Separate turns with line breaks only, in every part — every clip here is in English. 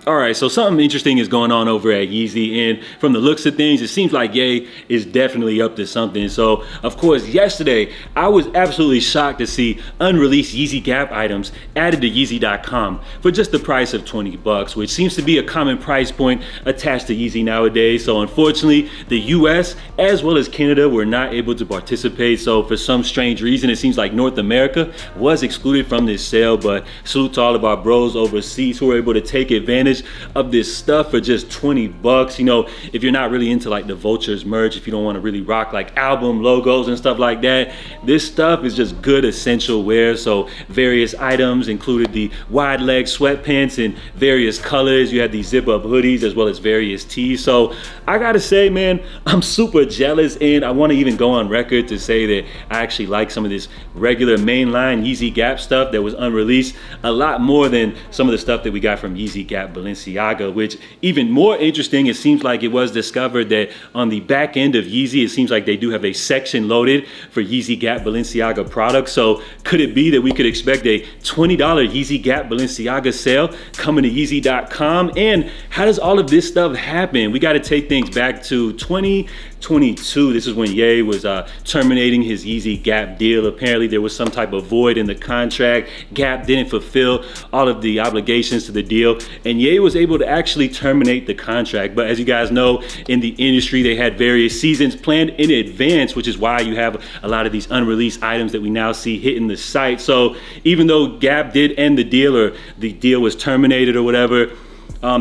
All right, so something interesting is going on over at Yeezy, and from the looks of things, it seems like Ye is definitely up to something. So, of course, yesterday, I was absolutely shocked to see unreleased Yeezy Gap items added to Yeezy.com for just the price of 20 bucks, which seems to be a common price point attached to Yeezy nowadays. So, unfortunately, the US as well as Canada were not able to participate. So, for some strange reason, it seems like North America was excluded from this sale, but salute to all of our bros overseas who were able to take advantage of this stuff for just 20 bucks. You know, if you're not really into like the Vultures merch, if you don't want to really rock like album logos and stuff like that, this stuff is just good essential wear. So various items included the wide leg sweatpants in various colors. You had these zip up hoodies as well as various tees. So I gotta say, man, I'm super jealous, and I want to even go on record to say that I actually like some of this regular mainline Yeezy Gap stuff that was unreleased a lot more than some of the stuff that we got from Yeezy Gap Balenciaga, which even more interesting, it seems like it was discovered that on the back end of Yeezy, it seems like they do have a section loaded for Yeezy Gap Balenciaga products. So could it be that we could expect a $20 Yeezy Gap Balenciaga sale coming to Yeezy.com? And how does all of this stuff happen? We got to take things back to 2022. This is when Ye was terminating his Yeezy Gap deal. Apparently there was some type of void in the contract. Gap didn't fulfill all of the obligations to the deal, and Ye was able to actually terminate the contract. But as you guys know, in the industry, they had various seasons planned in advance, which is why you have a lot of these unreleased items that we now see hitting the site. So even though Gap did end the deal, or the deal was terminated or whatever,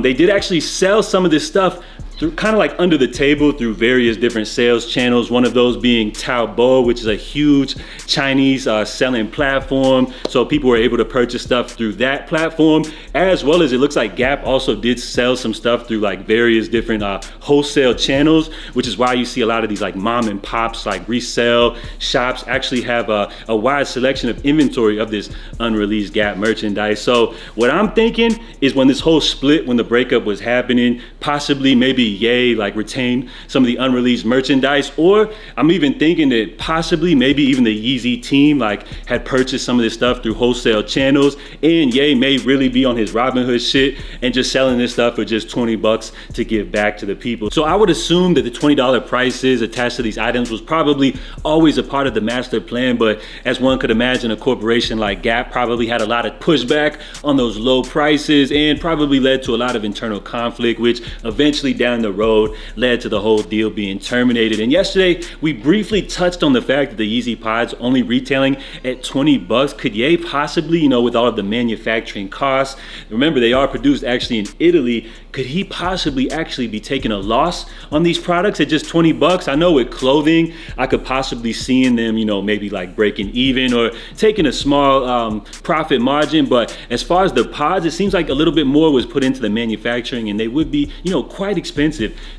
they did actually sell some of this stuff through kind of like under the table through various different sales channels. One of those being Taobao, which is a huge Chinese selling platform. So people were able to purchase stuff through that platform, as well as it looks like Gap also did sell some stuff through like various different wholesale channels, which is why you see a lot of these like mom and pops, like resale shops actually have a wide selection of inventory of this unreleased Gap merchandise. So what I'm thinking is when this whole split, when the breakup was happening, possibly maybe Ye like retained some of the unreleased merchandise, or I'm even thinking that possibly maybe even the Yeezy team like had purchased some of this stuff through wholesale channels, and Ye may really be on his Robin Hood shit and just selling this stuff for just 20 bucks to give back to the people. So I would assume that the $20 prices attached to these items was probably always a part of the master plan, but as one could imagine, a corporation like Gap probably had a lot of pushback on those low prices and probably led to a lot of internal conflict, which eventually down the road led to the whole deal being terminated. And yesterday we briefly touched on the fact that the Yeezy pods only retailing at 20 bucks. Could Ye possibly, you know, with all of the manufacturing costs, remember they are produced actually in Italy, could he possibly actually be taking a loss on these products at just 20 bucks? I know with clothing, I could possibly seeing them, you know, maybe like breaking even or taking a small profit margin. But as far as the pods, it seems like a little bit more was put into the manufacturing, and they would be, you know, quite expensive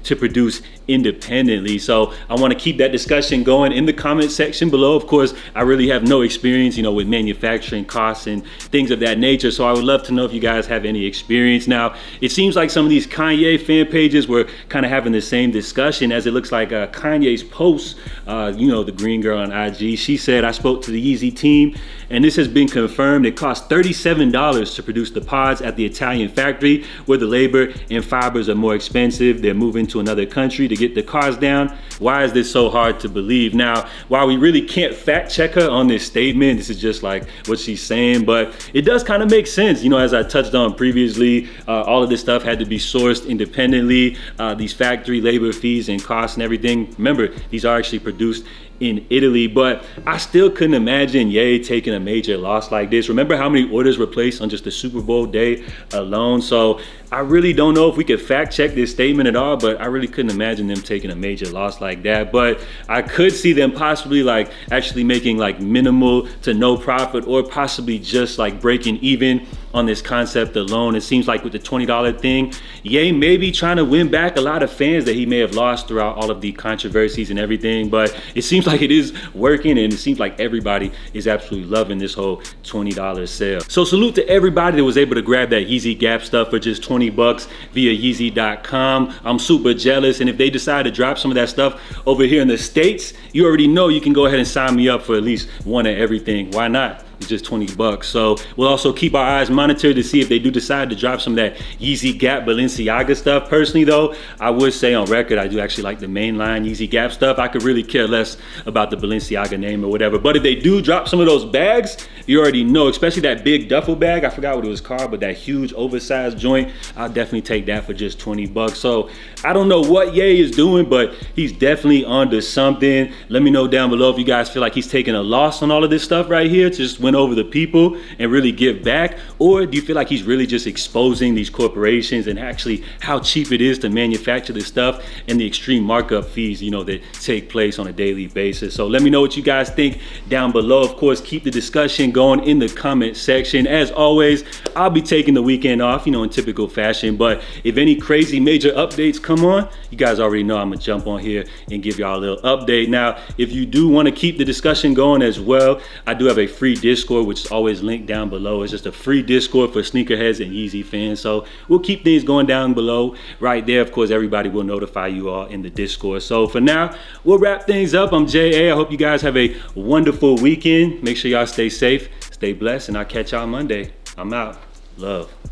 to produce independently. So I want to keep that discussion going in the comment section below. Of course, I really have no experience, you know, with manufacturing costs and things of that nature. So I would love to know if you guys have any experience. Now, it seems like some of these Kanye fan pages were kind of having the same discussion, as it looks like Kanye's post, you know, the green girl on IG, she said, I spoke to the Yeezy team and this has been confirmed. It costs $37 to produce the pods at the Italian factory, where the labor and fibers are more expensive. They're moving to another country to get the cars down. Why is this so hard to believe? Now, while we really can't fact check her on this statement, this is just like what she's saying, but it does kind of make sense. You know, as I touched on previously, all of this stuff had to be sourced independently. These factory labor fees and costs and everything, remember, these are actually produced in Italy, but I still couldn't imagine Ye taking a major loss like this. Remember how many orders were placed on just the Super Bowl day alone? So I really don't know if we could fact check this statement at all, but I really couldn't imagine them taking a major loss like that. But I could see them possibly like actually making like minimal to no profit, or possibly just like breaking even on this concept alone. It seems like with the $20 thing, Ye may be trying to win back a lot of fans that he may have lost throughout all of the controversies and everything, but it seems like it is working, and it seems like everybody is absolutely loving this whole $20 sale. So salute to everybody that was able to grab that Yeezy Gap stuff for just 20 bucks via Yeezy.com. I'm super jealous, and if they decide to drop some of that stuff over here in the States, you already know you can go ahead and sign me up for at least one of everything. Why not? It's just 20 bucks. So we'll also keep our eyes monitored to see if they do decide to drop some of that Yeezy Gap Balenciaga stuff. Personally though, I would say on record, I do actually like the mainline Yeezy Gap stuff. I could really care less about the Balenciaga name or whatever. But if they do drop some of those bags, you already know, especially that big duffel bag, I forgot what it was called, but that huge oversized joint, I'll definitely take that for just 20 bucks. So I don't know what Ye is doing, but he's definitely onto something. Let me know down below if you guys feel like he's taking a loss on all of this stuff right here, just win over the people and really give back, or do you feel like he's really just exposing these corporations and actually how cheap it is to manufacture this stuff and the extreme markup fees, you know, that take place on a daily basis. So let me know what you guys think down below. Of course, keep the discussion going in the comment section. As always, I'll be taking the weekend off, you know, in typical fashion, but if any crazy major updates come on, you guys already know I'm gonna jump on here and give y'all a little update. Now, if you do want to keep the discussion going as well, I do have a free Discord, which is always linked down below. It's just a free Discord for sneakerheads and Yeezy fans. So we'll keep things going down below right there. Of course, everybody will notify you all in the Discord. So for now, we'll wrap things up. I'm JA. I hope you guys have a wonderful weekend. Make sure y'all stay safe, stay blessed, and I'll catch y'all Monday. I'm out. Love.